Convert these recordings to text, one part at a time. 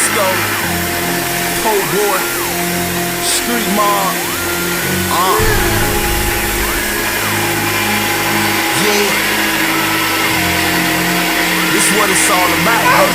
Briscoe, Po Boy, Street Mob. Yeah. This what it's all about, huh?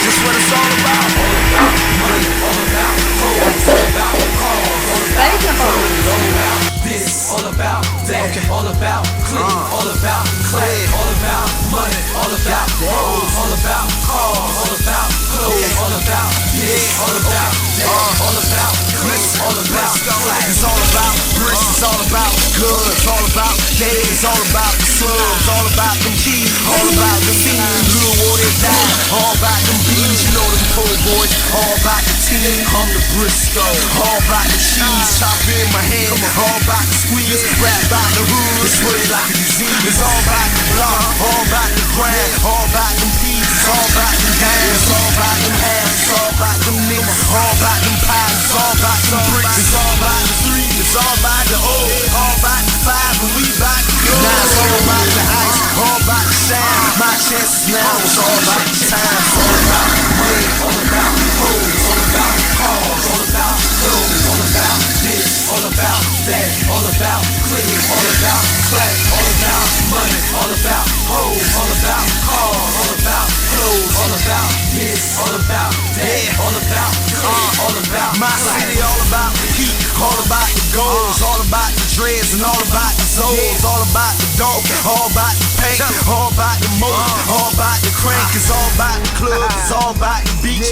This what it's all about. All about money, all about hoes, all about cars, all about clothes, all about this, all about that, all about clean, all about clay, all about money, all about hoes, all about cars, all about clothes, all about this, all about that, all about clean, all about clay. It's all about bricks, it's all about goods, all about days, it's all about the slums, all about them keys, all about the fiends, little water die, all about them bees, you know them poor boys, all about the team, I'm the Briscoe, all about the cheese, chop in my hand, all about the squeeze, rap about the hood, it's really like a disease, it's all about the block, all about the grind, all about them peas, it's all about them dimes, it's all about them ass, it's all about them niggas, all about them pies, it's all about them bricks, it's all about the three, it's all about the O, all about the five, and we about the go. Now it's all about the ice, all about the shine, my chances now, it's all about the time, it's all about money, all about hoes, all about cars, all about clothes, all about this, all about that, all about clean, all about clay, all about money, all about hoes, all about cars, all about clothes, all about this, all about that, all about clean, all about my city, all about the heat, all about the goals, all about the dreads and all about the souls, all about the dog, all about the paint, all about the motor, all about the crank, it's all about the club, it's all about the beach.